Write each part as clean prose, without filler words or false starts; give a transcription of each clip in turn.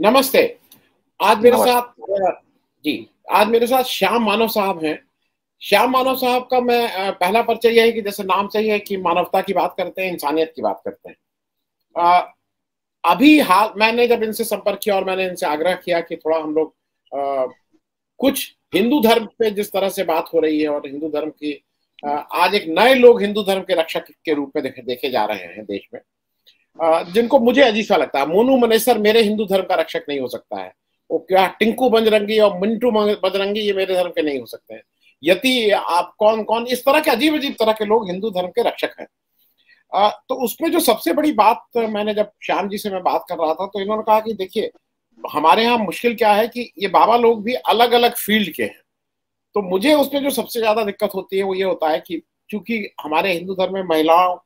नमस्ते। आज मेरे नमस्ते। साथ जी, आज मेरे साथ श्याम मानव साहब हैं। श्याम मानव साहब का मैं पहला परिचय ये है कि जैसे नाम से ही है कि मानवता की बात करते हैं, इंसानियत की बात करते हैं। अ, अभी हाल मैंने जब इनसे संपर्क किया और मैंने इनसे आग्रह किया कि थोड़ा हम लोग कुछ हिंदू धर्म पे जिस तरह से बात हो रही है और हिंदू धर्म की आज एक नए लोग हिंदू धर्म के रक्षक के रूप में देखे जा रहे हैं देश में, जिनको मुझे अजीब सा लगता है। मोनू मनेसर मेरे हिंदू धर्म का रक्षक नहीं हो सकता है। वो क्या टिंकू बजरंगी और मिंटू बजरंगी ये मेरे धर्म के नहीं हो सकते हैं। यति आप कौन कौन इस तरह के अजीब अजीब तरह के लोग हिंदू धर्म के रक्षक हैं। तो उसमें जो सबसे बड़ी बात मैंने जब श्याम जी से मैं बात कर रहा था तो इन्होंने कहा कि देखिए हमारे यहाँ मुश्किल क्या है कि ये बाबा लोग भी अलग अलग फील्ड के हैं। तो मुझे उसमें जो सबसे ज्यादा दिक्कत होती है वो ये होता है कि चूंकि हमारे हिंदू धर्म में महिलाओं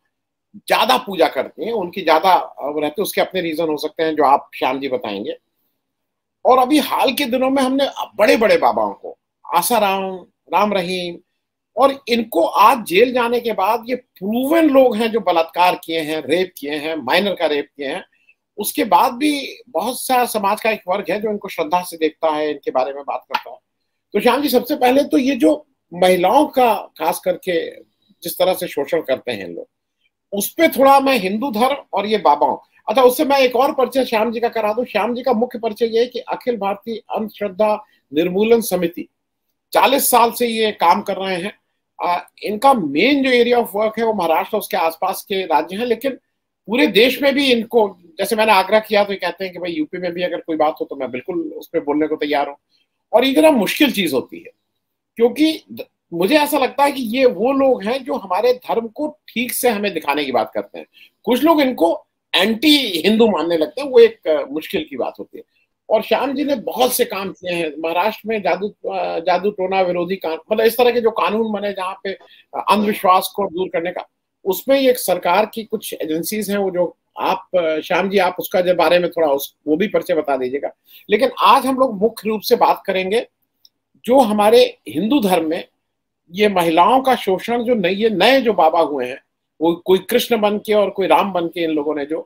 ज्यादा पूजा करती हैं, उनकी ज्यादा रहते, उसके अपने रीजन हो सकते हैं जो आप श्याम जी बताएंगे। और अभी हाल के दिनों में हमने बड़े बड़े बाबाओं को, आसाराम, राम रहीम, और इनको आज जेल जाने के बाद ये प्रूवन लोग हैं जो बलात्कार किए हैं, रेप किए हैं, माइनर का रेप किए हैं, उसके बाद भी बहुत सा समाज का एक वर्ग है जो इनको श्रद्धा से देखता है, इनके बारे में बात करता है। तो श्याम जी, सबसे पहले तो ये जो महिलाओं का खास करके जिस तरह से शोषण करते हैं लोग, उस पे थोड़ा मैं हिंदू धर्म और ये बाबाओं, अच्छा उससे मैं एक और परिचय श्याम जी का करा दूं। श्याम जी का मुख्य परिचय ये है कि अखिल भारतीय अंधश्रद्धा निर्मूलन समिति 40 साल से ये काम कर रहे हैं। इनका मेन जो एरिया ऑफ वर्क है वो महाराष्ट्र और उसके आसपास के राज्य हैं, लेकिन पूरे देश में भी इनको, जैसे मैंने आग्रह किया तो ये कहते हैं कि भाई यूपी में भी अगर कोई बात हो तो मैं बिल्कुल उस पर बोलने को तैयार हूँ। और ये जरा मुश्किल चीज होती है क्योंकि मुझे ऐसा लगता है कि ये वो लोग हैं जो हमारे धर्म को ठीक से हमें दिखाने की बात करते हैं। कुछ लोग इनको एंटी हिंदू मानने लगते हैं, वो एक मुश्किल की बात होती है। और श्याम जी ने बहुत से काम किए हैं महाराष्ट्र में, जादू टोना विरोधी कानून, मतलब इस तरह के जो कानून बने जहाँ पे अंधविश्वास को दूर करने का, उसमें एक सरकार की कुछ एजेंसीज हैं वो जो आप श्याम जी आप उसका जो बारे में थोड़ा वो भी परिचय बता दीजिएगा। लेकिन आज हम लोग मुख्य रूप से बात करेंगे जो हमारे हिंदू धर्म में ये महिलाओं का शोषण, जो ये नए जो बाबा हुए हैं, वो कोई कृष्ण बन के और कोई राम बन के इन लोगों ने जो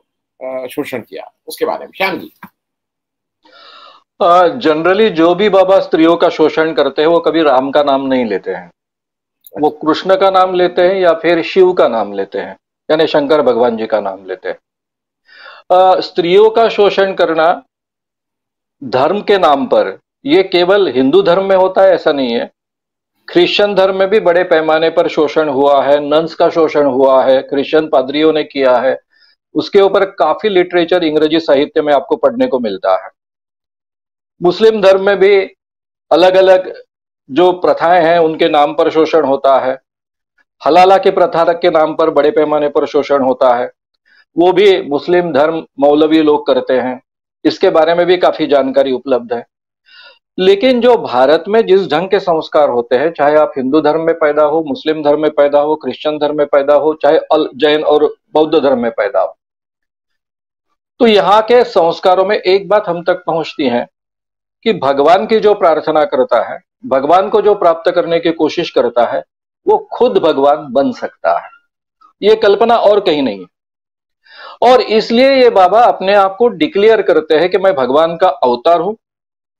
शोषण किया, उसके बारे में श्याम जी। जनरली जो भी बाबा स्त्रियों का शोषण करते हैं वो कभी राम का नाम नहीं लेते हैं, वो कृष्ण का नाम लेते हैं या फिर शिव का नाम लेते हैं, यानी शंकर भगवान जी का नाम लेते हैं। स्त्रियों का शोषण करना धर्म के नाम पर, ये केवल हिंदू धर्म में होता है ऐसा नहीं है। क्रिश्चियन धर्म में भी बड़े पैमाने पर शोषण हुआ है, नन्स का शोषण हुआ है, क्रिश्चियन पादरियों ने किया है। उसके ऊपर काफी लिटरेचर अंग्रेजी साहित्य में आपको पढ़ने को मिलता है। मुस्लिम धर्म में भी अलग अलग जो प्रथाएं हैं उनके नाम पर शोषण होता है। हलाला के प्रथा के नाम पर बड़े पैमाने पर शोषण होता है, वो भी मुस्लिम धर्म मौलवी लोग करते हैं। इसके बारे में भी काफी जानकारी उपलब्ध है। लेकिन जो भारत में जिस ढंग के संस्कार होते हैं, चाहे आप हिंदू धर्म में पैदा हो, मुस्लिम धर्म में पैदा हो, क्रिश्चियन धर्म में पैदा हो, चाहे जैन और बौद्ध धर्म में पैदा हो, तो यहाँ के संस्कारों में एक बात हम तक पहुंचती है कि भगवान की जो प्रार्थना करता है, भगवान को जो प्राप्त करने की कोशिश करता है, वो खुद भगवान बन सकता है। ये कल्पना और कहीं नहीं है। और इसलिए ये बाबा अपने आप को डिक्लेयर करते हैं कि मैं भगवान का अवतार हूं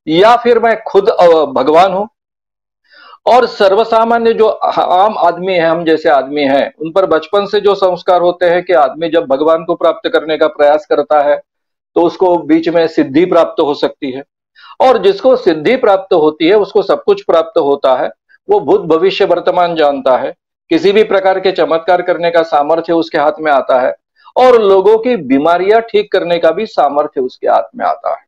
या फिर मैं खुद भगवान हूं। और सर्वसामान्य जो आम आदमी है, हम जैसे आदमी हैं, उन पर बचपन से जो संस्कार होते हैं कि आदमी जब भगवान को प्राप्त करने का प्रयास करता है तो उसको बीच में सिद्धि प्राप्त हो सकती है, और जिसको सिद्धि प्राप्त होती है उसको सब कुछ प्राप्त होता है। वो भूत भविष्य वर्तमान जानता है, किसी भी प्रकार के चमत्कार करने का सामर्थ्य उसके हाथ में आता है, और लोगों की बीमारियां ठीक करने का भी सामर्थ्य उसके हाथ में आता है।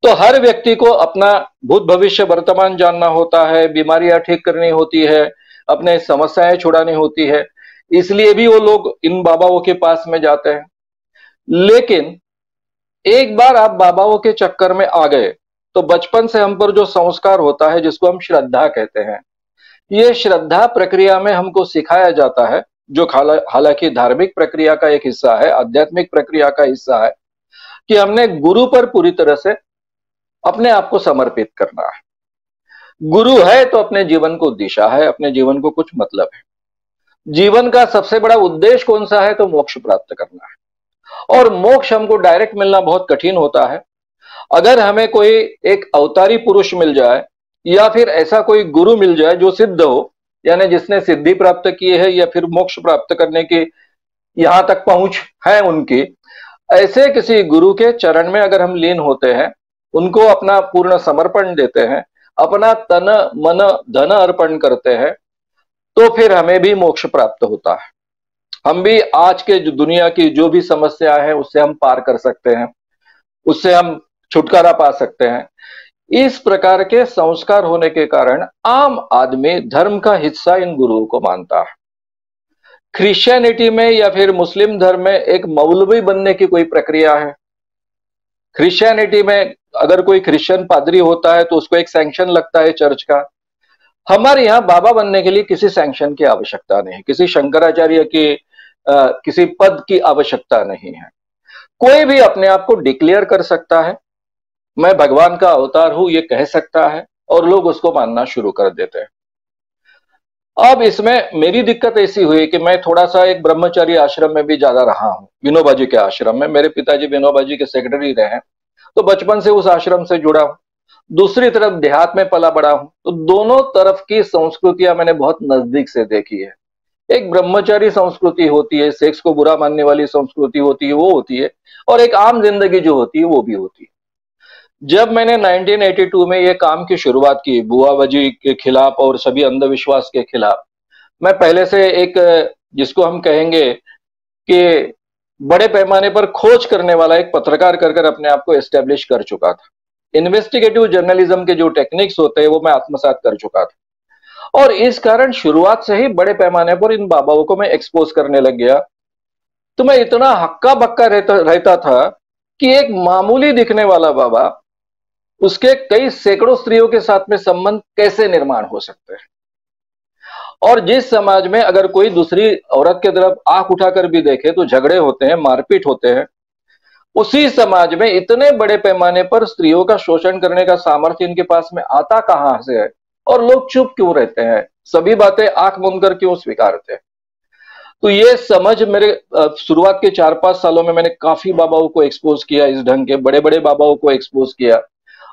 तो हर व्यक्ति को अपना भूत भविष्य वर्तमान जानना होता है, बीमारियां ठीक करनी होती है, अपने समस्याएं छुड़ानी होती है, इसलिए भी वो लोग इन बाबाओं के पास में जाते हैं। लेकिन एक बार आप बाबाओं के चक्कर में आ गए तो बचपन से हम पर जो संस्कार होता है, जिसको हम श्रद्धा कहते हैं, ये श्रद्धा प्रक्रिया में हमको सिखाया जाता है, जो हालांकि धार्मिक प्रक्रिया का एक हिस्सा है, आध्यात्मिक प्रक्रिया का हिस्सा है, कि हमने गुरु पर पूरी तरह से अपने आप को समर्पित करना है। गुरु है तो अपने जीवन को दिशा है, अपने जीवन को कुछ मतलब है। जीवन का सबसे बड़ा उद्देश्य कौन सा है? तो मोक्ष प्राप्त करना है। और मोक्ष हमको डायरेक्ट मिलना बहुत कठिन होता है। अगर हमें कोई एक अवतारी पुरुष मिल जाए या फिर ऐसा कोई गुरु मिल जाए जो सिद्ध हो, यानी जिसने सिद्धि प्राप्त की है या फिर मोक्ष प्राप्त करने की यहां तक पहुंच है उनकी, ऐसे किसी गुरु के चरण में अगर हम लीन होते हैं, उनको अपना पूर्ण समर्पण देते हैं, अपना तन मन धन अर्पण करते हैं, तो फिर हमें भी मोक्ष प्राप्त होता है। हम भी आज के जो दुनिया की जो भी समस्या है उससे हम पार कर सकते हैं, उससे हम छुटकारा पा सकते हैं। इस प्रकार के संस्कार होने के कारण आम आदमी धर्म का हिस्सा इन गुरुओं को मानता है। क्रिश्चियनिटी में या फिर मुस्लिम धर्म में एक मौलवी बनने की कोई प्रक्रिया है। क्रिश्चियनिटी में अगर कोई क्रिश्चियन पादरी होता है तो उसको एक सैंक्शन लगता है चर्च का। हमारे यहाँ बाबा बनने के लिए किसी सैंक्शन की आवश्यकता नहीं, किसी शंकराचार्य की किसी पद की आवश्यकता नहीं है। कोई भी अपने आप को डिक्लेयर कर सकता है, मैं भगवान का अवतार हूं ये कह सकता है, और लोग उसको मानना शुरू कर देते हैं। अब इसमें मेरी दिक्कत ऐसी हुई कि मैं थोड़ा सा एक ब्रह्मचारी आश्रम में भी ज्यादा रहा हूं, विनोबा जी के आश्रम में। मेरे पिताजी विनोबा जी के सेक्रेटरी रहे हैं, तो बचपन से उस आश्रम से जुड़ा हूं। दूसरी तरफ देहात में पला बड़ा हूं, तो दोनों तरफ की संस्कृतियां मैंने बहुत नजदीक से देखी है। एक ब्रह्मचारी संस्कृति होती है, सेक्स को बुरा मानने वाली संस्कृति होती है, वो होती है, और एक आम जिंदगी जो होती है वो भी होती है। जब मैंने 1982 में ये काम की शुरुआत की बुआबाजी के खिलाफ और सभी अंधविश्वास के खिलाफ, मैं पहले से एक जिसको हम कहेंगे कि बड़े पैमाने पर खोज करने वाला एक पत्रकार कर अपने आप को एस्टेब्लिश कर चुका था। इन्वेस्टिगेटिव जर्नलिज्म के जो टेक्निक्स होते हैं वो मैं आत्मसात कर चुका था, और इस कारण शुरुआत से ही बड़े पैमाने पर इन बाबाओं को मैं एक्सपोज करने लग गया। तो मैं इतना हक्का बक्का रहता था कि एक मामूली दिखने वाला बाबा, उसके कई सैकड़ों स्त्रियों के साथ में संबंध कैसे निर्माण हो सकते हैं। और जिस समाज में अगर कोई दूसरी औरत की तरफ आंख उठाकर भी देखे तो झगड़े होते हैं, मारपीट होते हैं, उसी समाज में इतने बड़े पैमाने पर स्त्रियों का शोषण करने का सामर्थ्य इनके पास में आता कहां से है, और लोग चुप क्यों रहते हैं, सभी बातें आंख मूंद कर क्यों स्वीकारते हैं। तो ये समझ मेरे शुरुआत के 4-5 सालों में मैंने काफी बाबाओं को एक्सपोज किया, इस ढंग के बड़े बड़े बाबाओं को एक्सपोज किया,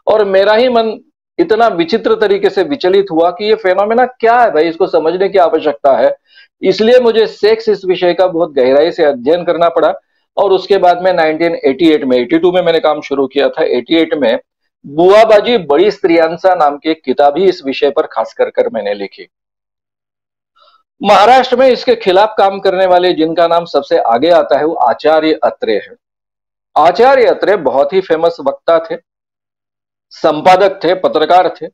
और मेरा ही मन इतना विचित्र तरीके से विचलित हुआ कि ये फेनोमेना क्या है भाई, इसको समझने की आवश्यकता है। इसलिए मुझे सेक्स इस विषय का बहुत गहराई से अध्ययन करना पड़ा, और उसके बाद में 1988 में 82 में मैंने काम शुरू किया था। 88 में बुआबाजी बड़ी स्त्रियांसा नाम की एक किताब ही इस विषय पर खास कर मैंने लिखी। महाराष्ट्र में इसके खिलाफ काम करने वाले जिनका नाम सबसे आगे आता है वो आचार्य अत्रे है। आचार्य अत्रे बहुत ही फेमस वक्ता थे, संपादक थे, पत्रकार थे,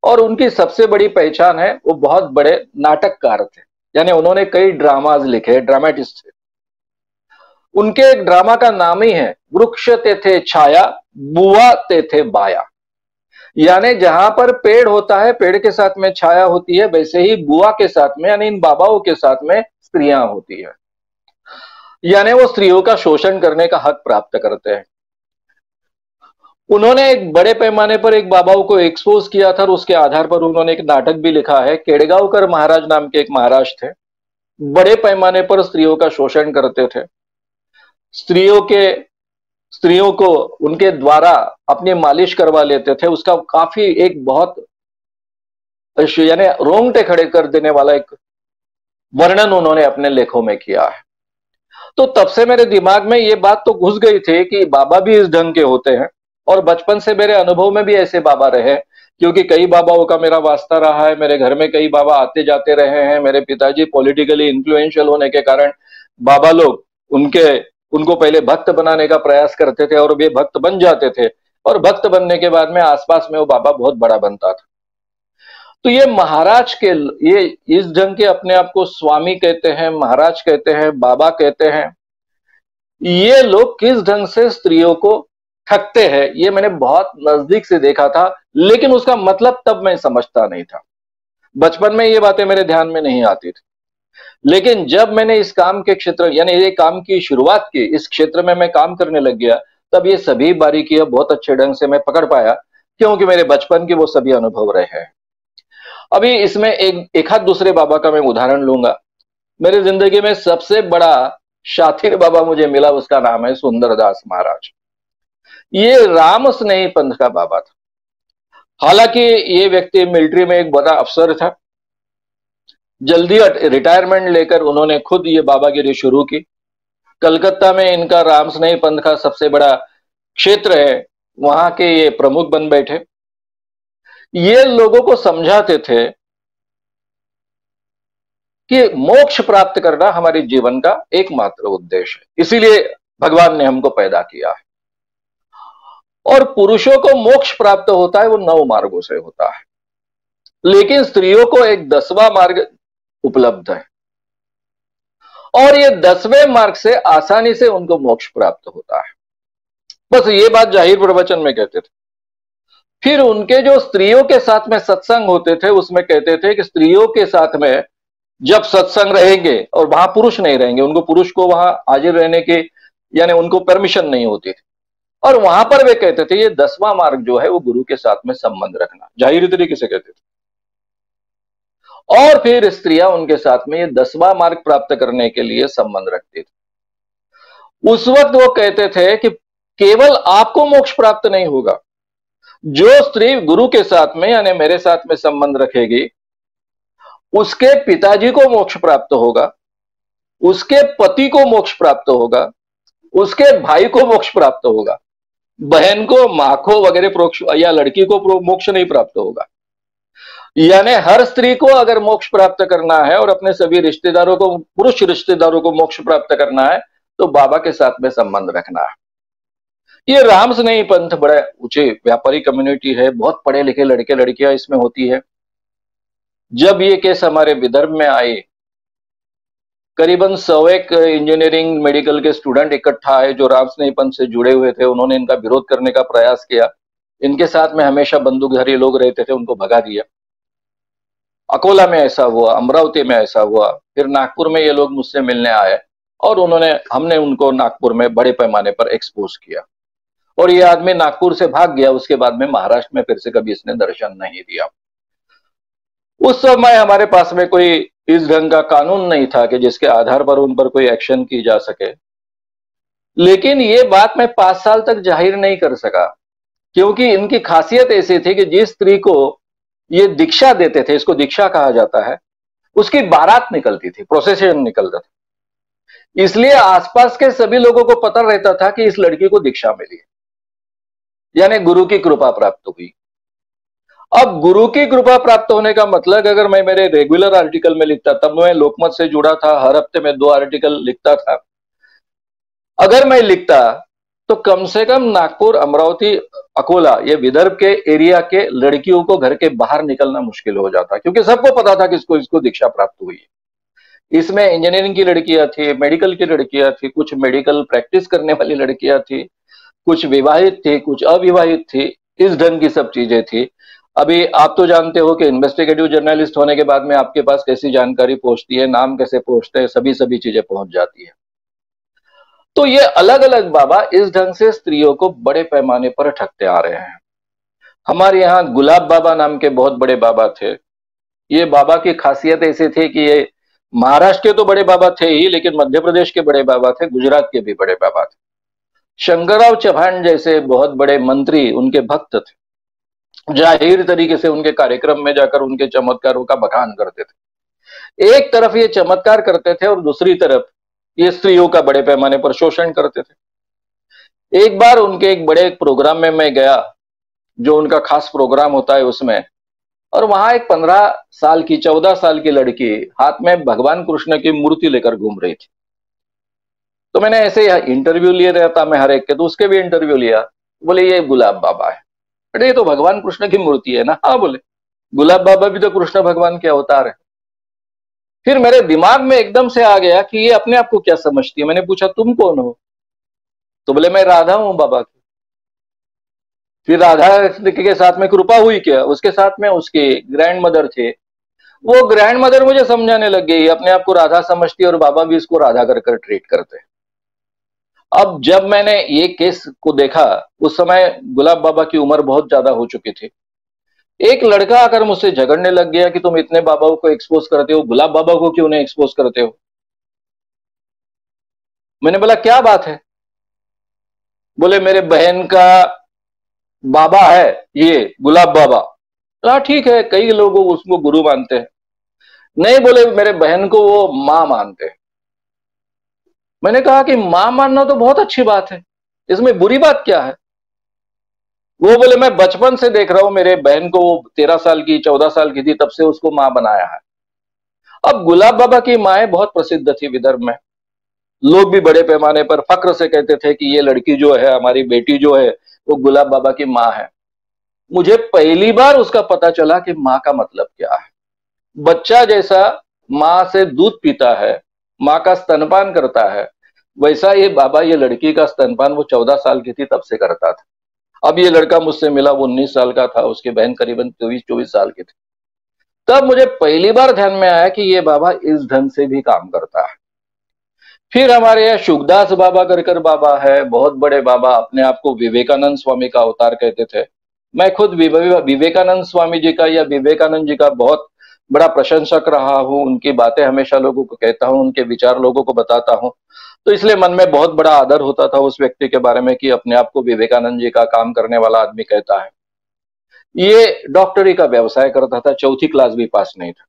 और उनकी सबसे बड़ी पहचान है वो बहुत बड़े नाटककार थे, यानी उन्होंने कई ड्रामाज लिखे, ड्रामेटिस्ट थे। उनके एक ड्रामा का नाम ही है वृक्ष तेथे छाया बुआ तेथे बाया, यानी जहां पर पेड़ होता है पेड़ के साथ में छाया होती है, वैसे ही बुआ के साथ में यानी इन बाबाओं के साथ में स्त्रियां होती है, यानी वो स्त्रियों का शोषण करने का हक प्राप्त करते हैं। उन्होंने एक बड़े पैमाने पर एक बाबाओं को एक्सपोज किया था, और उसके आधार पर उन्होंने एक नाटक भी लिखा है। केड़गांवकर महाराज नाम के एक महाराज थे, बड़े पैमाने पर स्त्रियों का शोषण करते थे, स्त्रियों को उनके द्वारा अपनी मालिश करवा लेते थे। उसका काफी एक बहुत यानी रोंगटे खड़े कर देने वाला एक वर्णन उन्होंने अपने लेखों में किया है। तो तब से मेरे दिमाग में ये बात तो घुस गई थी कि बाबा भी इस ढंग के होते हैं, और बचपन से मेरे अनुभव में भी ऐसे बाबा रहे, क्योंकि कई बाबाओं का मेरा वास्ता रहा है। मेरे घर में कई बाबा आते जाते रहे हैं। मेरे पिताजी पॉलिटिकली इन्फ्लुएंशियल होने के कारण बाबा लोग उनको पहले भक्त बनाने का प्रयास करते थे, और वे भक्त बन जाते थे, और भक्त बनने के बाद में आसपास में वो बाबा बहुत बड़ा बनता था। तो ये महाराज के ये इस ढंग के अपने आप को स्वामी कहते हैं, महाराज कहते हैं, बाबा कहते हैं, ये लोग किस ढंग से स्त्रियों को ठगते हैं ये मैंने बहुत नजदीक से देखा था, लेकिन उसका मतलब तब मैं समझता नहीं था। बचपन में ये बातें मेरे ध्यान में नहीं आती थी, लेकिन जब मैंने इस काम के क्षेत्र यानी ये काम की शुरुआत की, इस क्षेत्र में मैं काम करने लग गया, तब ये सभी बारीकियां बहुत अच्छे ढंग से मैं पकड़ पाया, क्योंकि मेरे बचपन के वो सभी अनुभव रहे हैं। अभी इसमें एक हाथ दूसरे बाबा का मैं उदाहरण लूंगा। मेरी जिंदगी में सबसे बड़ा शातिर बाबा मुझे मिला, उसका नाम है सुंदरदास महाराज। ये राम स्नेही पंथ का बाबा था। हालांकि ये व्यक्ति मिलिट्री में एक बड़ा अफसर था। जल्दी रिटायरमेंट लेकर उन्होंने खुद ये बाबागिरी शुरू की। कलकत्ता में इनका राम स्नेही पंथ का सबसे बड़ा क्षेत्र है, वहां के ये प्रमुख बन बैठे। ये लोगों को समझाते थे कि मोक्ष प्राप्त करना हमारे जीवन का एकमात्र उद्देश्य है, इसीलिए भगवान ने हमको पैदा किया है। और पुरुषों को मोक्ष प्राप्त होता है वो 9 मार्गों से होता है, लेकिन स्त्रियों को एक 10वां मार्ग उपलब्ध है, और ये 10वें मार्ग से आसानी से उनको मोक्ष प्राप्त होता है। बस ये बात जाहिर प्रवचन में कहते थे। फिर उनके जो स्त्रियों के साथ में सत्संग होते थे उसमें कहते थे कि स्त्रियों के साथ में जब सत्संग रहेंगे और वहां पुरुष नहीं रहेंगे, उनको पुरुष को वहां हाजिर रहने के यानी उनको परमिशन नहीं होती थी, और वहां पर वे कहते थे ये 10वां मार्ग जो है वो गुरु के साथ में संबंध रखना, जाहिर तरीके से कहते थे। और फिर स्त्रियां उनके साथ में ये 10वां मार्ग प्राप्त करने के लिए संबंध रखती थी। उस वक्त वो कहते थे कि केवल आपको मोक्ष प्राप्त नहीं होगा, जो स्त्री गुरु के साथ में यानी मेरे साथ में संबंध रखेगी उसके पिताजी को मोक्ष प्राप्त होगा, उसके पति को मोक्ष प्राप्त होगा, उसके भाई को मोक्ष प्राप्त होगा, बहन को, मां को वगैरह या लड़की को मोक्ष नहीं प्राप्त होगा। यानी हर स्त्री को अगर मोक्ष प्राप्त करना है और अपने सभी रिश्तेदारों को, पुरुष रिश्तेदारों को मोक्ष प्राप्त करना है तो बाबा के साथ में संबंध रखना है। ये राम स्नेही पंथ बड़े ऊंचे व्यापारी कम्युनिटी है, बहुत पढ़े लिखे लड़के लड़कियां इसमें होती है। जब ये केस हमारे विदर्भ में आए, करीबन 100 इंजीनियरिंग मेडिकल के स्टूडेंट इकट्ठा आए जो राम स्नेही पंथ से जुड़े हुए थे। उन्होंने इनका विरोध करने का प्रयास किया। इनके साथ में हमेशा बंदूकधारी लोग रहते थे, उनको भगा दिया। अकोला में ऐसा हुआ, अमरावती में ऐसा हुआ, फिर नागपुर में ये लोग मुझसे मिलने आए और हमने उनको नागपुर में बड़े पैमाने पर एक्सपोज किया, और ये आदमी नागपुर से भाग गया। उसके बाद में महाराष्ट्र में फिर से कभी इसने दर्शन नहीं दिया। उस समय हमारे पास में कोई इस ढंग का कानून नहीं था कि जिसके आधार पर उन पर कोई एक्शन की जा सके। लेकिन ये बात मैं 5 साल तक जाहिर नहीं कर सका, क्योंकि इनकी खासियत ऐसी थी कि जिस स्त्री को ये दीक्षा देते थे, इसको दीक्षा कहा जाता है, उसकी बारात निकलती थी, प्रोसेशन निकलता था। इसलिए आसपास के सभी लोगों को पता रहता था कि इस लड़की को दीक्षा मिली, यानी गुरु की कृपा प्राप्त हुई। अब गुरु की कृपा प्राप्त होने का मतलब, अगर मैं मेरे रेगुलर आर्टिकल में लिखता, तब मैं लोकमत से जुड़ा था, हर हफ्ते में 2 आर्टिकल लिखता था। अगर मैं लिखता तो कम से कम नागपुर, अमरावती, अकोला, ये विदर्भ के एरिया के लड़कियों को घर के बाहर निकलना मुश्किल हो जाता, क्योंकि सबको पता था कि इसको दीक्षा प्राप्त हुई है। इसमें इंजीनियरिंग की लड़कियां थी, मेडिकल की लड़कियां थी, कुछ मेडिकल प्रैक्टिस करने वाली लड़कियां थी, कुछ विवाहित थी, कुछ अविवाहित थी, इस ढंग की सब चीजें थी। अभी आप तो जानते हो कि इन्वेस्टिगेटिव जर्नलिस्ट होने के बाद में आपके पास कैसी जानकारी पहुंचती है, नाम कैसे पहुंचते हैं, सभी चीजें पहुंच जाती है। तो ये अलग अलग बाबा इस ढंग से स्त्रियों को बड़े पैमाने पर ठगते आ रहे हैं। हमारे यहाँ गुलाब बाबा नाम के बहुत बड़े बाबा थे। ये बाबा की खासियत ऐसी थी कि ये महाराष्ट्र के तो बड़े बाबा थे ही, लेकिन मध्य प्रदेश के बड़े बाबा थे, गुजरात के भी बड़े बाबा थे। शंकरराव चौहान जैसे बहुत बड़े मंत्री उनके भक्त थे, जाहिर तरीके से उनके कार्यक्रम में जाकर उनके चमत्कारों का बखान करते थे। एक तरफ ये चमत्कार करते थे और दूसरी तरफ ये स्त्रियों का बड़े पैमाने पर शोषण करते थे। एक बार उनके एक बड़े प्रोग्राम में मैं गया, जो उनका खास प्रोग्राम होता है उसमें, और वहां एक 15 साल की, 14 साल की लड़की हाथ में भगवान कृष्ण की मूर्ति लेकर घूम रही थी। तो मैंने ऐसे इंटरव्यू लिए रहता मैं हर एक के, तो उसके भी इंटरव्यू लिया। बोले ये गुलाब बाबा है। अरे ये तो भगवान कृष्ण की मूर्ति है ना। हाँ बोले, गुलाब बाबा भी तो कृष्ण भगवान के अवतार है। फिर मेरे दिमाग में एकदम से आ गया कि ये अपने आप को क्या समझती है। मैंने पूछा तुम कौन हो? तो बोले मैं राधा हूं बाबा की। फिर राधा के साथ में कृपा हुई क्या? उसके साथ में उसके ग्रैंड मदर थे। वो ग्रैंड मदर मुझे समझाने लग गई, अपने आप को राधा समझती है और बाबा भी इसको राधा कर ट्रीट करते। अब जब मैंने ये केस को देखा, उस समय गुलाब बाबा की उम्र बहुत ज्यादा हो चुकी थी। एक लड़का आकर मुझसे झगड़ने लग गया कि तुम इतने बाबाओं को एक्सपोज करते हो, गुलाब बाबा को क्यों नहीं एक्सपोज करते हो? मैंने बोला क्या बात है? बोले मेरे बहन का बाबा है ये गुलाब बाबा। हाँ ठीक है, कई लोग उसको गुरु मानते हैं। नहीं, बोले मेरे बहन को वो मां मानते हैं। मैंने कहा कि मां मानना तो बहुत अच्छी बात है, इसमें बुरी बात क्या है? वो बोले मैं बचपन से देख रहा हूं मेरे बहन को, वो 13 साल की 14 साल की थी तब से उसको मां बनाया है। अब गुलाब बाबा की माएं बहुत प्रसिद्ध थी विदर्भ में। लोग भी बड़े पैमाने पर फक्र से कहते थे कि ये लड़की जो है, हमारी बेटी जो है, वो गुलाब बाबा की मां है। मुझे पहली बार उसका पता चला कि मां का मतलब क्या है। बच्चा जैसा मां से दूध पीता है, मां का स्तनपान करता है, वैसा ये बाबा ये लड़की का स्तनपान वो 14 साल की थी तब से करता था। अब ये लड़का मुझसे मिला, वो 19 साल का था, उसकी बहन करीबन 23-24 साल की थी। तब मुझे पहली बार ध्यान में आया कि ये बाबा इस ढंग से भी काम करता है। फिर हमारे यहाँ शुकदास बाबा कर बाबा है, बहुत बड़े बाबा, अपने आप को विवेकानंद स्वामी का अवतार कहते थे। मैं खुद विवेकानंद स्वामी जी का या विवेकानंद जी का बहुत बड़ा प्रशंसक रहा हूं। उनकी बातें हमेशा लोगों को कहता हूं, उनके विचार लोगों को बताता हूं। तो इसलिए मन में बहुत बड़ा आदर होता था उस व्यक्ति के बारे में कि अपने आप को विवेकानंद जी का काम करने वाला आदमी कहता है। ये डॉक्टरी का व्यवसाय करता था, चौथी क्लास भी पास नहीं था।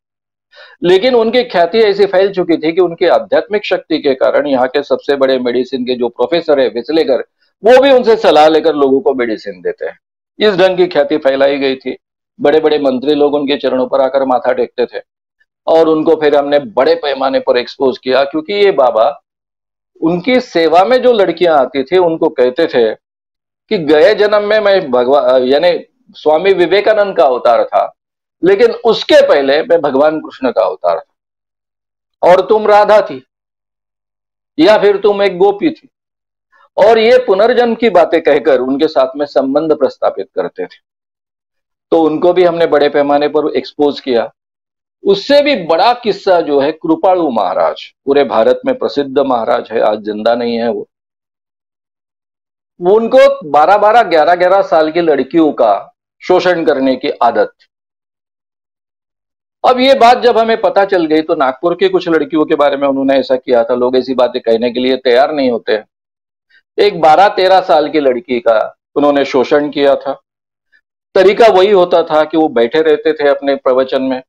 लेकिन उनकी ख्याति ऐसी फैल चुकी थी कि उनकी आध्यात्मिक शक्ति के कारण यहाँ के सबसे बड़े मेडिसिन के जो प्रोफेसर है विचलेकर, वो भी उनसे सलाह लेकर लोगों को मेडिसिन देते हैं। इस ढंग की ख्याति फैलाई गई थी। बड़े बड़े मंत्री लोग उनके चरणों पर आकर माथा टेकते थे और उनको फिर हमने बड़े पैमाने पर एक्सपोज किया, क्योंकि ये बाबा उनकी सेवा में जो लड़कियां आती थी उनको कहते थे कि गए जन्म में मैं भगवान यानी स्वामी विवेकानंद का अवतार था, लेकिन उसके पहले मैं भगवान कृष्ण का अवतार था और तुम राधा थी या फिर तुम एक गोपी थी। और ये पुनर्जन्म की बातें कहकर उनके साथ में संबंध प्रस्तापित करते थे। तो उनको भी हमने बड़े पैमाने पर एक्सपोज किया। उससे भी बड़ा किस्सा जो है कृपाणु महाराज, पूरे भारत में प्रसिद्ध महाराज है, आज जिंदा नहीं है वो। उनको 12-12, 11-11 साल की लड़कियों का शोषण करने की आदत थी। अब ये बात जब हमें पता चल गई तो नागपुर की कुछ लड़कियों के बारे में उन्होंने ऐसा किया था। लोग ऐसी बातें कहने के लिए तैयार नहीं होते। एक 12-13 साल की लड़की का उन्होंने शोषण किया था। तरीका वही होता था कि वो बैठे रहते थे अपने प्रवचन में।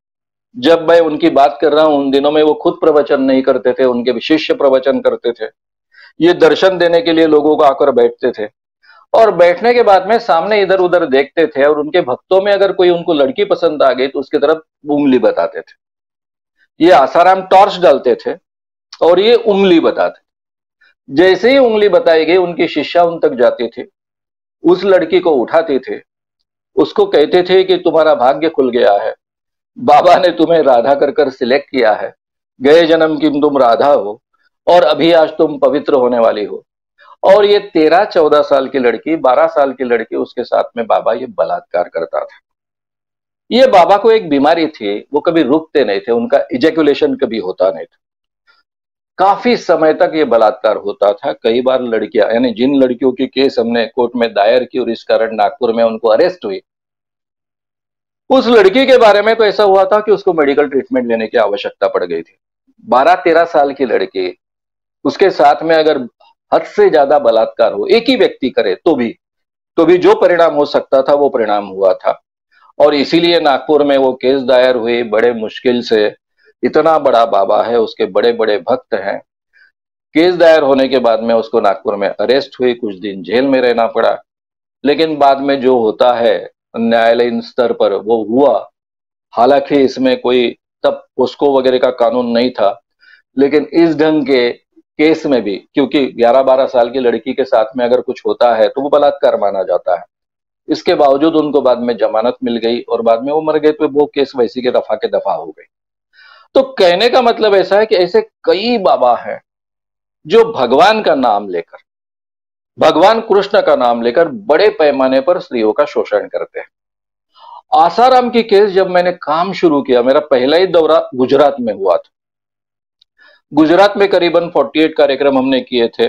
जब मैं उनकी बात कर रहा हूं, उन दिनों में वो खुद प्रवचन नहीं करते थे, उनके शिष्य प्रवचन करते थे। ये दर्शन देने के लिए लोगों को आकर बैठते थे और बैठने के बाद में सामने इधर उधर देखते थे और उनके भक्तों में अगर कोई उनको लड़की पसंद आ गई तो उसकी तरफ उंगली बताते थे। ये आसाराम टॉर्च डालते थे और ये उंगली बताते। जैसे ही उंगली बताई गई उनकी शिष्या उन तक जाती थी, उस लड़की को उठाते थे, उसको कहते थे कि तुम्हारा भाग्य खुल गया है, बाबा ने तुम्हें राधा कर सिलेक्ट किया है, गए जन्म की तुम राधा हो और अभी आज तुम पवित्र होने वाली हो। और ये 13-14 साल की लड़की, 12 साल की लड़की, उसके साथ में बाबा ये बलात्कार करता था। ये बाबा को एक बीमारी थी, वो कभी रुकते नहीं थे, उनका इजैकुलेशन कभी होता नहीं था। काफी समय तक ये बलात्कार होता था। कई बार लड़कियां, यानी जिन लड़कियों की केस हमने कोर्ट में दायर की और इस कारण नागपुर में उनको अरेस्ट हुई, उस लड़की के बारे में तो ऐसा हुआ था कि उसको मेडिकल ट्रीटमेंट लेने की आवश्यकता पड़ गई थी। 12-13 साल की लड़की, उसके साथ में अगर हद से ज्यादा बलात्कार हो, एक ही व्यक्ति करे तो भी जो परिणाम हो सकता था वो परिणाम हुआ था। और इसीलिए नागपुर में वो केस दायर हुई बड़े मुश्किल से। इतना बड़ा बाबा है, उसके बड़े बड़े भक्त हैं। केस दायर होने के बाद में उसको नागपुर में अरेस्ट हुई, कुछ दिन जेल में रहना पड़ा। लेकिन बाद में जो होता है न्यायालयीन स्तर पर वो हुआ। हालांकि इसमें कोई तब पोस्को वगैरह का कानून नहीं था, लेकिन इस ढंग के केस में भी, क्योंकि 11-12 साल की लड़की के साथ में अगर कुछ होता है तो वो बलात्कार माना जाता है। इसके बावजूद उनको बाद में जमानत मिल गई और बाद में वो मर गए, तो वो केस वैसी के दफा हो गई। तो कहने का मतलब ऐसा है कि ऐसे कई बाबा हैं जो भगवान का नाम लेकर, भगवान कृष्ण का नाम लेकर बड़े पैमाने पर स्त्रियों का शोषण करते हैं। आसाराम की केस जब मैंने काम शुरू किया, मेरा पहला ही दौरा गुजरात में हुआ था। गुजरात में करीबन 48 कार्यक्रम हमने किए थे।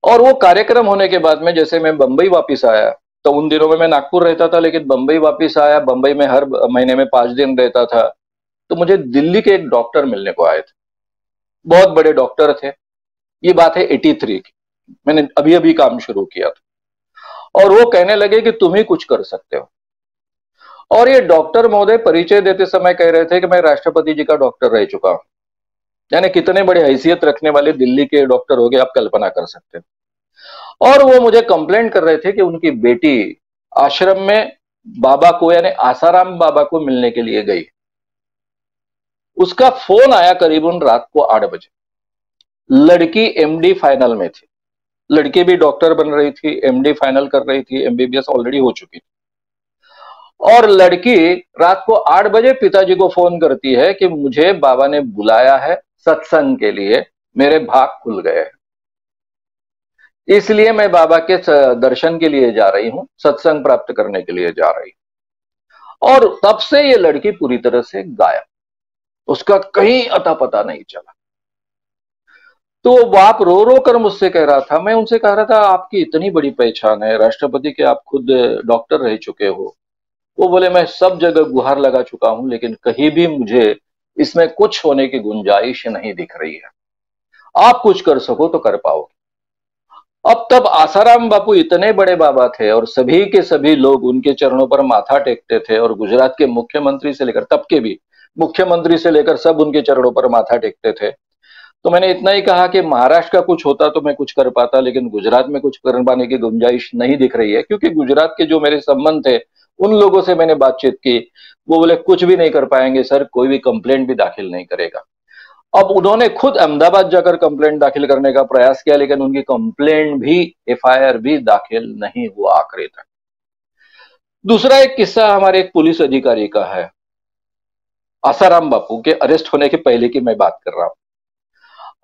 और वो कार्यक्रम होने के बाद में जैसे मैं बंबई वापस आया, तो उन दिनों में मैं नागपुर रहता था, लेकिन बंबई वापस आया, बंबई में हर महीने में 5 दिन रहता था। तो मुझे दिल्ली के एक डॉक्टर मिलने को आए थे, बहुत बड़े डॉक्टर थे। ये बात है 83 की। मैंने अभी अभी काम शुरू किया था, और वो कहने लगे कि तुम ही कुछ कर सकते हो। और ये डॉक्टर महोदय परिचय देते समय कह रहे थे कि मैं राष्ट्रपति जी का डॉक्टर रह चुका हूं। यानी कितने बड़ी हैसियत रखने वाले दिल्ली के डॉक्टर हो गए, आप कल्पना कर सकते हो। और वो मुझे कंप्लेंट कर रहे थे कि उनकी बेटी आश्रम में बाबा को, यानी आसाराम बाबा को मिलने के लिए गई। उसका फोन आया करीबन रात को 8 बजे। लड़की एमडी फाइनल में थी, लड़की भी डॉक्टर बन रही थी, एमडी फाइनल कर रही थी, एमबीबीएस ऑलरेडी हो चुकी थी। और लड़की रात को 8 बजे पिताजी को फोन करती है कि मुझे बाबा ने बुलाया है सत्संग के लिए, मेरे भाग खुल गए हैं, इसलिए मैं बाबा के दर्शन के लिए जा रही हूं, सत्संग प्राप्त करने के लिए जा रही हूं। और तब से ये लड़की पूरी तरह से गायब, उसका कहीं अता पता नहीं चला। तो बाप रो रो कर मुझसे कह रहा था, मैं उनसे कह रहा था आपकी इतनी बड़ी पहचान है, राष्ट्रपति के आप खुद डॉक्टर रह चुके हो। वो बोले मैं सब जगह गुहार लगा चुका हूं, लेकिन कहीं भी मुझे इसमें कुछ होने की गुंजाइश नहीं दिख रही है, आप कुछ कर सको तो कर पाओगे। अब तब आसाराम बापू इतने बड़े बाबा थे और सभी के सभी लोग उनके चरणों पर माथा टेकते थे, और गुजरात के मुख्यमंत्री से लेकर, तब के भी मुख्यमंत्री से लेकर सब उनके चरणों पर माथा टेकते थे। तो मैंने इतना ही कहा कि महाराष्ट्र का कुछ होता तो मैं कुछ कर पाता, लेकिन गुजरात में कुछ कर पाने की गुंजाइश नहीं दिख रही है, क्योंकि गुजरात के जो मेरे संबंध थे उन लोगों से मैंने बातचीत की, वो बोले कुछ भी नहीं कर पाएंगे सर, कोई भी कंप्लेंट भी दाखिल नहीं करेगा। अब उन्होंने खुद अहमदाबाद जाकर कंप्लेंट दाखिल करने का प्रयास किया, लेकिन उनकी कंप्लेंट भी, एफआईआर भी दाखिल नहीं हुआ आखिरी तक। दूसरा एक किस्सा हमारे एक पुलिस अधिकारी का है, आसाराम बापू के अरेस्ट होने के पहले की मैं बात कर रहा हूं।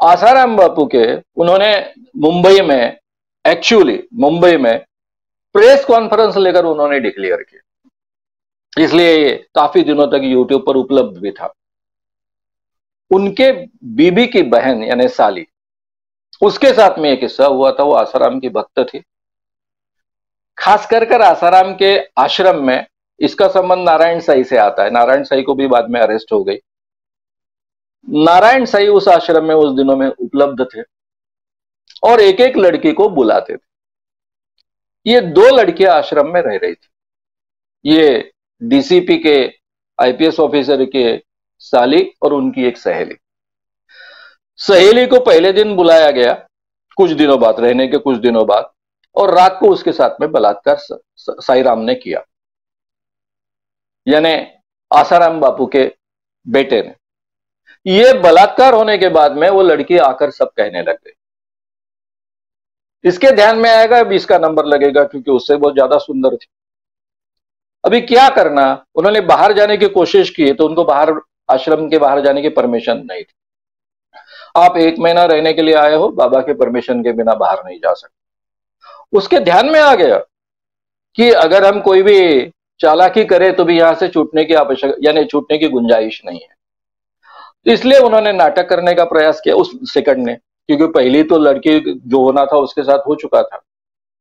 आसाराम बापू के उन्होंने मुंबई में, एक्चुअली मुंबई में प्रेस कॉन्फ्रेंस लेकर उन्होंने डिक्लेयर किया, इसलिए ये काफी दिनों तक यूट्यूब पर उपलब्ध भी था। उनके बीबी की बहन यानी साली, उसके साथ में एक किस्सा हुआ था। वो आसाराम की भक्त थी, खास कर आसाराम के आश्रम में इसका संबंध नारायण साई से आता है। नारायण साई को भी बाद में अरेस्ट हो गई। नारायण साई उस आश्रम में उस दिनों में उपलब्ध थे और एक एक लड़की को बुलाते थे। ये 2 लड़कियां आश्रम में रह रही थी, ये डीसीपी के आईपीएस ऑफिसर के साली और उनकी एक सहेली। सहेली को पहले दिन बुलाया गया, कुछ दिनों बाद, रहने के कुछ दिनों बाद, और रात को उसके साथ में बलात्कार साईराम ने किया, यानी आसाराम बापू के बेटे ने। ये बलात्कार होने के बाद में वो लड़की आकर सब कहने लग गई। इसके ध्यान में आएगा अब इसका नंबर लगेगा, क्योंकि उससे बहुत ज्यादा सुंदर थी। अभी क्या करना, उन्होंने बाहर जाने की कोशिश की तो उनको बाहर, आश्रम के बाहर जाने की परमिशन नहीं थी। आप 1 महीना रहने के लिए आए हो, बाबा के परमिशन के बिना बाहर नहीं जा सकते। उसके ध्यान में आ गया कि अगर हम कोई भी चालाकी करें तो भी यहां से छूटने की आवश्यक, यानी छूटने की गुंजाइश नहीं है। तो इसलिए उन्होंने नाटक करने का प्रयास किया उस सेकंड ने, क्योंकि पहली तो लड़की जो होना था उसके साथ हो चुका था,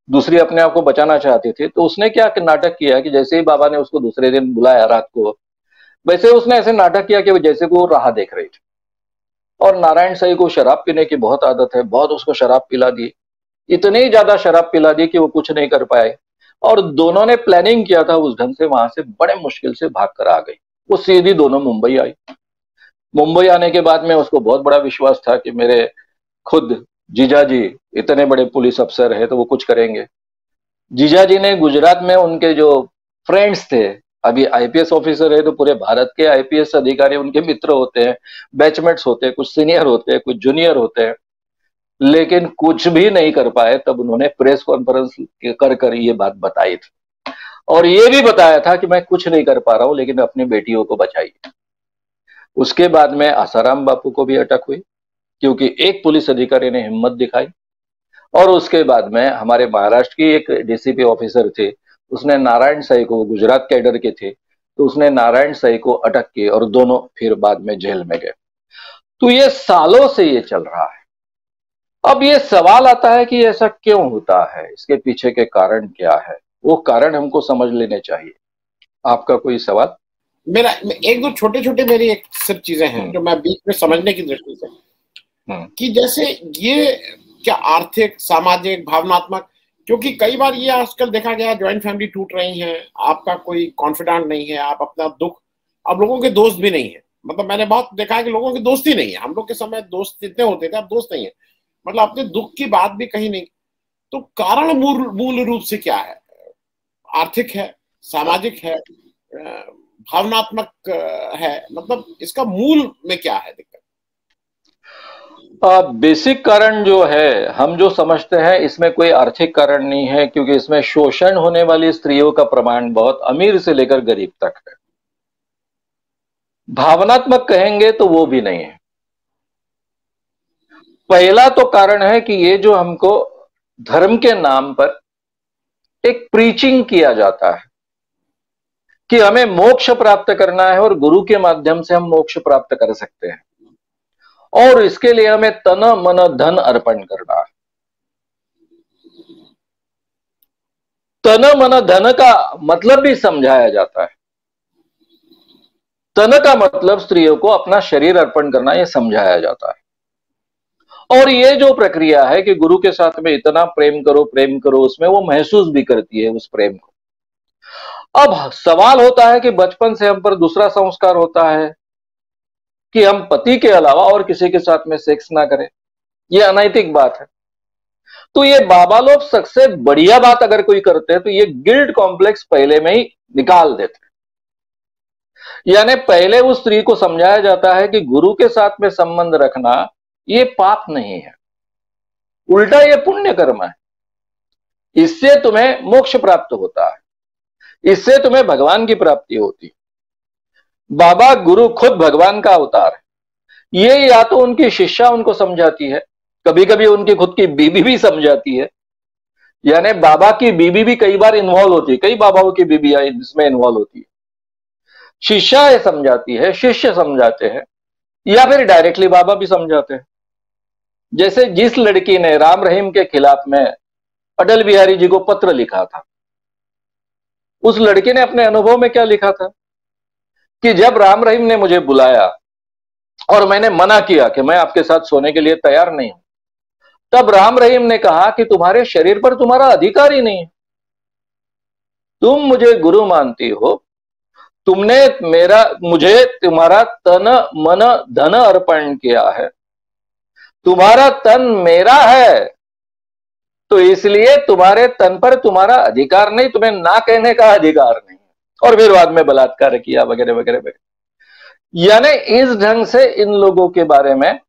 दूसरी अपने आप को बचाना चाहती थी। तो उसने क्या नाटक किया कि जैसे ही बाबा ने उसको दूसरे दिन बुलाया रात को, वैसे उसने ऐसे नाटक किया कि जैसे वो राह देख रही थी। और नारायण साई को शराब पीने की बहुत आदत है, बहुत उसको शराब पिला दी, इतनी ज्यादा शराब पिला दी कि वो कुछ नहीं कर पाए। और दोनों ने प्लानिंग किया था उस ढंग से, वहां से बड़े मुश्किल से भाग कर आ गई। वो सीधी दोनों मुंबई आई। मुंबई आने के बाद में उसको बहुत बड़ा विश्वास था कि मेरे खुद जीजाजी इतने बड़े पुलिस अफसर है तो वो कुछ करेंगे। जीजाजी ने गुजरात में उनके जो फ्रेंड्स थे, अभी आईपीएस ऑफिसर है तो पूरे भारत के आईपीएस अधिकारी उनके मित्र होते हैं, बैचमेट्स होते हैं, कुछ सीनियर होते हैं, कुछ जूनियर होते हैं, लेकिन कुछ भी नहीं कर पाए। तब उन्होंने प्रेस कॉन्फ्रेंस कर ये बात बताई थी, और ये भी बताया था कि मैं कुछ नहीं कर पा रहा हूं, लेकिन अपनी बेटियों को बचाइए। उसके बाद में आसाराम बापू को भी अटक हुई, क्योंकि एक पुलिस अधिकारी ने हिम्मत दिखाई। और उसके बाद में हमारे महाराष्ट्र की एक डीसीपी ऑफिसर थे, उसने नारायण साई को, गुजरात कैडर के थे, तो उसने नारायण साई को अटक किए और दोनों फिर बाद में जेल में गए। तो ये सालों से ये चल रहा है। अब ये सवाल आता है कि ऐसा क्यों होता है, इसके पीछे के कारण क्या है, वो कारण हमको समझ लेने चाहिए। आपका कोई सवाल? मेरा एक दो छोटे छोटे मेरी एक सिर्फ चीजें हैं जो मैं बीच में समझने की दृष्टि से, कि जैसे ये क्या आर्थिक, सामाजिक, भावनात्मक? क्योंकि कई बार ये आजकल देखा गया ज्वाइंट फैमिली टूट रही है, आपका कोई कॉन्फिडेंट नहीं है, आप अपना दुख, अब लोगों के दोस्त भी नहीं है, मतलब मैंने बहुत देखा है कि लोगों के दोस्त ही नहीं है। हम लोग के समय दोस्त इतने होते थे, अब दोस्त नहीं है, मतलब अपने दुख की बात भी कहीं नहीं। तो कारण मूल मूल रूप से क्या है? आर्थिक है, सामाजिक है, भावनात्मक है, मतलब इसका मूल में क्या है दिक्कत? बेसिक कारण जो है, हम जो समझते हैं इसमें कोई आर्थिक कारण नहीं है, क्योंकि इसमें शोषण होने वाली स्त्रियों का प्रमाण बहुत अमीर से लेकर गरीब तक है। भावनात्मक कहेंगे तो वो भी नहीं है। पहला तो कारण है कि ये जो हमको धर्म के नाम पर एक प्रीचिंग किया जाता है कि हमें मोक्ष प्राप्त करना है और गुरु के माध्यम से हम मोक्ष प्राप्त कर सकते हैं, और इसके लिए हमें तन मन धन अर्पण करना है। तन मन धन का मतलब भी समझाया जाता है। तन का मतलब स्त्रियों को अपना शरीर अर्पण करना, यह समझाया जाता है। और ये जो प्रक्रिया है कि गुरु के साथ में इतना प्रेम करो, उसमें वो महसूस भी करती है उस प्रेम को। अब सवाल होता है कि बचपन से हम पर दूसरा संस्कार होता है कि हम पति के अलावा और किसी के साथ में सेक्स ना करें, यह अनैतिक बात है। तो ये बाबा लोग सबसे बढ़िया बात अगर कोई करते हैं तो ये गिल्ट कॉम्प्लेक्स पहले में ही निकाल देते हैं। यानी पहले उस स्त्री को समझाया जाता है कि गुरु के साथ में संबंध रखना ये पाप नहीं है, उल्टा ये पुण्य कर्म है। इससे तुम्हें मोक्ष प्राप्त होता है, इससे तुम्हें भगवान की प्राप्ति होती है। बाबा गुरु खुद भगवान का अवतार है। ये या तो उनकी शिष्या उनको समझाती है, कभी कभी उनकी खुद की बीबी भी समझाती है। यानी बाबा की बीबी भी कई बार इन्वॉल्व होती है, कई बाबाओं की बीबी इसमें इन्वॉल्व होती है। शिष्या समझाती है, शिष्य समझाते हैं, या फिर डायरेक्टली बाबा भी समझाते हैं। जैसे जिस लड़की ने राम रहीम के खिलाफ में अटल बिहारी जी को पत्र लिखा था, उस लड़के ने अपने अनुभव में क्या लिखा था कि जब राम रहीम ने मुझे बुलाया और मैंने मना किया कि मैं आपके साथ सोने के लिए तैयार नहीं हूं, तब राम रहीम ने कहा कि तुम्हारे शरीर पर तुम्हारा अधिकार ही नहीं है, तुम मुझे गुरु मानती हो, तुमने मुझे तुम्हारा तन मन धन अर्पण किया है, तुम्हारा तन मेरा है, तो इसलिए तुम्हारे तन पर तुम्हारा अधिकार नहीं, तुम्हें ना कहने का अधिकार नहीं। और फिर बाद में बलात्कार किया वगैरह वगैरह वगैरह। यानी इस ढंग से इन लोगों के बारे में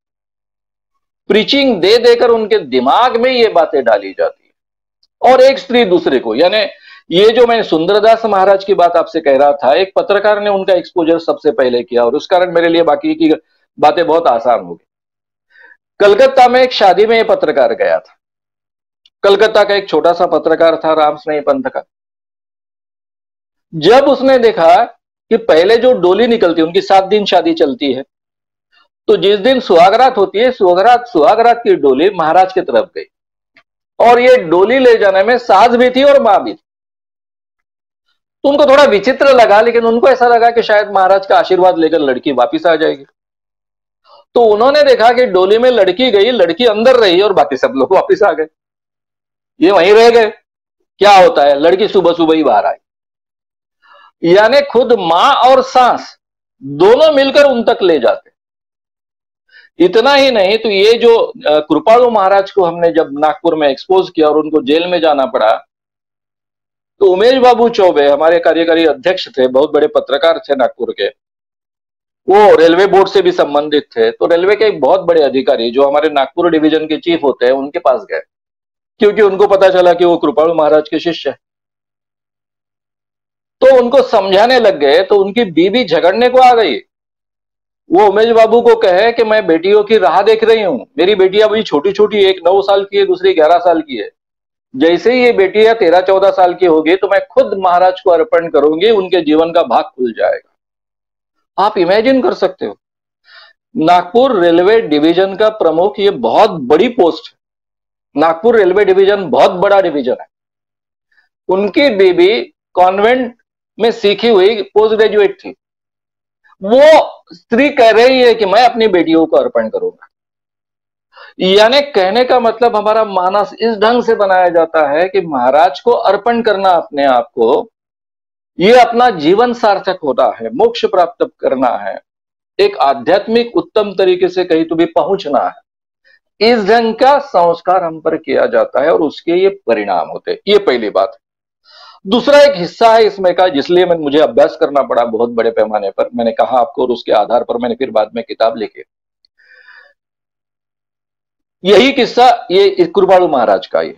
प्रीचिंग दे देकर उनके दिमाग में ये बातें डाली जाती है। और एक स्त्री दूसरे को, यानी ये जो मैं सुंदरदास महाराज की बात आपसे कह रहा था, एक पत्रकार ने उनका एक्सपोजर सबसे पहले किया और उस कारण मेरे लिए बाकी की बातें बहुत आसान हो गई। कलकत्ता में एक शादी में ये पत्रकार गया था। कलकत्ता का एक छोटा सा पत्रकार था, राम स्नेही पंथ का। जब उसने देखा कि पहले जो डोली निकलती है, उनकी 7 दिन शादी चलती है, तो जिस दिन सुहागरात होती है, सुहागरात की डोली महाराज की तरफ गई, और ये डोली ले जाने में सास भी थी और मां भी थी। तो उनको थोड़ा विचित्र लगा, लेकिन उनको ऐसा लगा कि शायद महाराज का आशीर्वाद लेकर लड़की वापिस आ जाएगी। तो उन्होंने देखा कि डोली में लड़की गई, लड़की अंदर रही और बाकी सब लोग वापिस आ गए, ये वहीं रह गए। क्या होता है, लड़की सुबह सुबह ही बाहर आई। यानी खुद मां और सास दोनों मिलकर उन तक ले जाते। इतना ही नहीं, तो ये जो कृपालु महाराज को हमने जब नागपुर में एक्सपोज किया और उनको जेल में जाना पड़ा, तो उमेश बाबू चौबे हमारे कार्यकारी अध्यक्ष थे, बहुत बड़े पत्रकार थे नागपुर के, वो रेलवे बोर्ड से भी संबंधित थे। तो रेलवे के एक बहुत बड़े अधिकारी जो हमारे नागपुर डिवीजन के चीफ होते हैं, उनके पास गए, क्योंकि उनको पता चला कि वो कृपालु महाराज के शिष्य है। तो उनको समझाने लग गए, तो उनकी बीवी झगड़ने को आ गई। वो उमेश बाबू को कहे कि मैं बेटियों की राह देख रही हूं, मेरी बेटियां अभी छोटी छोटी, एक 9 साल की है, दूसरी 11 साल की है। जैसे ही ये बेटियां 13-14 साल की होगी तो मैं खुद महाराज को अर्पण करूंगी, उनके जीवन का भाग खुल जाएगा। आप इमेजिन कर सकते हो, नागपुर रेलवे डिवीजन का प्रमुख, ये बहुत बड़ी पोस्ट है। नागपुर रेलवे डिवीजन बहुत बड़ा डिवीजन है। उनकी बीबी कॉन्वेंट में सीखी हुई पोस्ट ग्रेजुएट थी। वो स्त्री कह रही है कि मैं अपनी बेटियों को अर्पण करूंगा। यानी कहने का मतलब हमारा मानस इस ढंग से बनाया जाता है कि महाराज को अर्पण करना अपने आप को, ये अपना जीवन सार्थक होता है, मोक्ष प्राप्त करना है, एक आध्यात्मिक उत्तम तरीके से कहीं तो भी पहुंचना है, इस ढंग का संस्कार हम पर किया जाता है और उसके ये परिणाम होते हैं। ये पहली बात है। दूसरा एक हिस्सा है इसमें का, जिसलिए मुझे अभ्यास करना पड़ा बहुत बड़े पैमाने पर, मैंने कहा आपको, और उसके आधार पर मैंने फिर बाद में किताब लिखी। यही किस्सा ये कृपाणु महाराज का, ये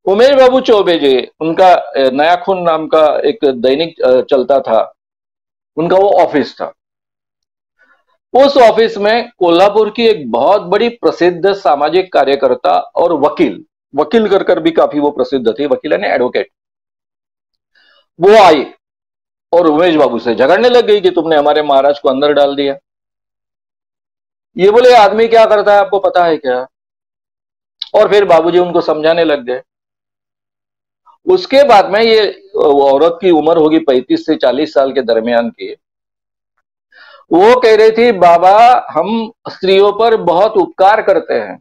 उमेश बाबू चौबे जी, उनका नया खून नाम का एक दैनिक चलता था, उनका वो ऑफिस था। उस ऑफिस में कोल्हापुर की एक बहुत बड़ी प्रसिद्ध सामाजिक कार्यकर्ता और वकील, वकील कर भी काफी वो प्रसिद्ध थी, वकील यानी एडवोकेट, वो आई और उमेश बाबू से झगड़ने लग गई कि तुमने हमारे महाराज को अंदर डाल दिया। ये बोले आदमी क्या करता है आपको पता है क्या? और फिर बाबूजी उनको समझाने लग गए। उसके बाद में ये औरत की उम्र होगी 35 से 40 साल के दरमियान की, वो कह रही थी बाबा हम स्त्रियों पर बहुत उपकार करते हैं,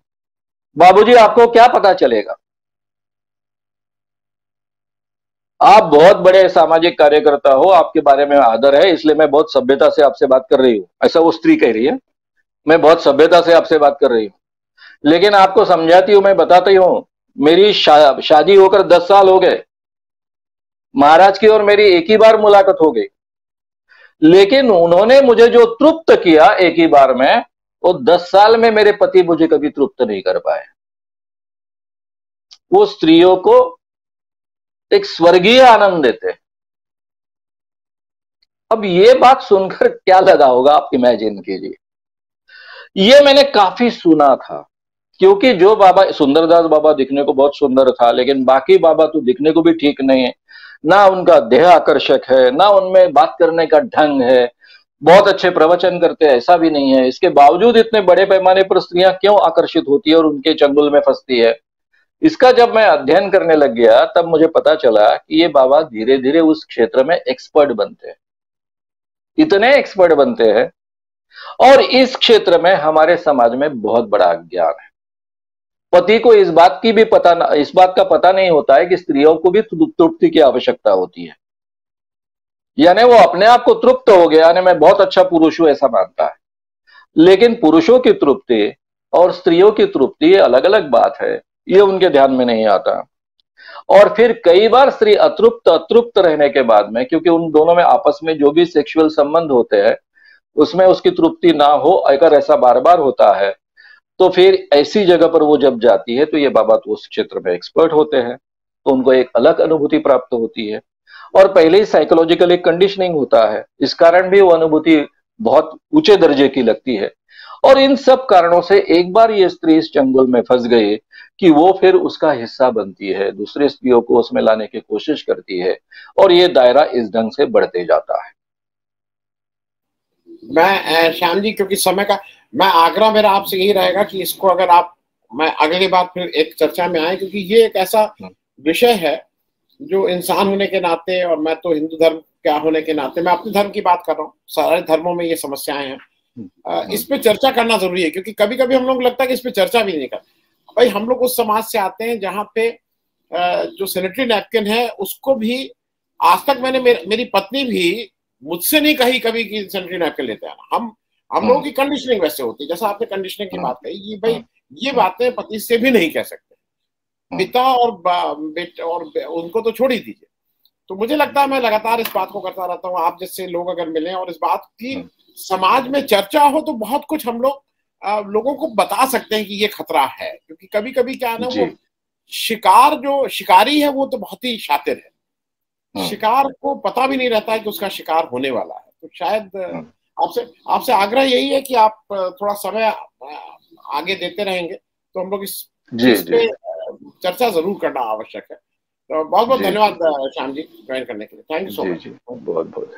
बाबूजी आपको क्या पता चलेगा, आप बहुत बड़े सामाजिक कार्यकर्ता हो, आपके बारे में आदर है, इसलिए मैं बहुत सभ्यता से आपसे बात कर रही हूं। ऐसा वो स्त्री कह रही है, मैं बहुत सभ्यता से आपसे बात कर रही हूं, लेकिन आपको समझाती हूं, मैं बताती हूं, मेरी शादी होकर 10 साल हो गए, महाराज की और मेरी एक ही बार मुलाकात हो गई, लेकिन उन्होंने मुझे जो तृप्त किया एक ही बार में, वो 10 साल में मेरे पति मुझे कभी तृप्त नहीं कर पाए। वो स्त्रियों को एक स्वर्गीय आनंद देते। अब ये बात सुनकर क्या लगा होगा आप इमेजिन कीजिए। ये मैंने काफी सुना था, क्योंकि जो बाबा सुंदरदास बाबा दिखने को बहुत सुंदर था, लेकिन बाकी बाबा तो दिखने को भी ठीक नहीं है, ना उनका देह आकर्षक है, ना उनमें बात करने का ढंग है, बहुत अच्छे प्रवचन करते हैं ऐसा भी नहीं है, इसके बावजूद इतने बड़े पैमाने पर स्त्रियां क्यों आकर्षित होती है और उनके चंगुल में फंसती है। इसका जब मैं अध्ययन करने लग गया तब मुझे पता चला कि ये बाबा धीरे धीरे उस क्षेत्र में एक्सपर्ट बनते हैं, इतने एक्सपर्ट बनते हैं, और इस क्षेत्र में हमारे समाज में बहुत बड़ा अज्ञान है। पति को इस बात का पता नहीं होता है कि स्त्रियों को भी तृप्ति की आवश्यकता होती है, यानी वो अपने आप को तृप्त हो गया, यानी मैं बहुत अच्छा पुरुष हूं ऐसा मानता है, लेकिन पुरुषों की तृप्ति और स्त्रियों की तृप्ति ये अलग अलग बात है, ये उनके ध्यान में नहीं आता। और फिर कई बार स्त्री अतृप्त रहने के बाद में, क्योंकि उन दोनों में आपस में जो भी सेक्सुअल संबंध होते हैं उसमें उसकी तृप्ति ना हो, अगर ऐसा बार बार होता है तो फिर ऐसी जगह पर वो जब जाती है तो ये बाबा तो उस क्षेत्र में एक्सपर्ट होते हैं, तो उनको एक अलग अनुभूति प्राप्त होती है, और पहले ही साइकोलॉजिकल एक कंडीशनिंग होता है, इस कारण भी वो अनुभूति बहुत ऊंचे दर्जे की लगती है। और इन सब कारणों से एक बार ये स्त्री इस चंगुल में फंस गई कि वो फिर उसका हिस्सा बनती है, दूसरे स्त्रियों को उसमें लाने की कोशिश करती है, और ये दायरा इस ढंग से बढ़ते जाता है। मैं श्याम जी, क्योंकि समय का, मैं आग्रह मेरा आपसे यही रहेगा कि इसको अगर आप, मैं अगली बार फिर एक चर्चा में आए, क्योंकि ये एक ऐसा विषय है जो इंसान होने के नाते, और मैं तो हिंदू धर्म क्या होने के नाते, मैं अपने धर्म की बात कर रहा हूँ, सारे धर्मों में ये समस्याएं हैं, इस पे चर्चा करना जरूरी है, क्योंकि कभी कभी हम लोग लगता है कि इस पे चर्चा भी नहीं करते। भाई हम लोग उस समाज से आते हैं जहाँ पे जो सैनिटरी नैपकिन है उसको भी आज तक मैंने मेरी पत्नी भी मुझसे नहीं कही कभी कि सैनिटरी नैपकिन लेते आना। हम लोगों की कंडीशनिंग वैसे होती है, जैसा आपने कंडीशनिंग की बात कही, ये भाई ये बातें पति से भी नहीं कह सकते, पिता और बेटा और उनको तो छोड़ ही दीजिए। तो मुझे लगता है मैं लगातार इस बात को करता रहता हूँ, आप जैसे लोग अगर मिले और इस बात की समाज में चर्चा हो तो बहुत कुछ हम लोग लोगों को बता सकते हैं कि ये खतरा है। क्योंकि कभी कभी क्या है ना, वो शिकार जो शिकारी है वो तो बहुत ही शातिर है, शिकार को पता भी नहीं रहता है कि उसका शिकार होने वाला है। तो शायद आपसे आग्रह यही है कि आप थोड़ा समय आगे देते रहेंगे तो हम लोग इस पे चर्चा जरूर करना आवश्यक है। तो बहुत बहुत धन्यवाद श्याम जी ज्वाइन करने के लिए। Thank you so much. बहुत बहुत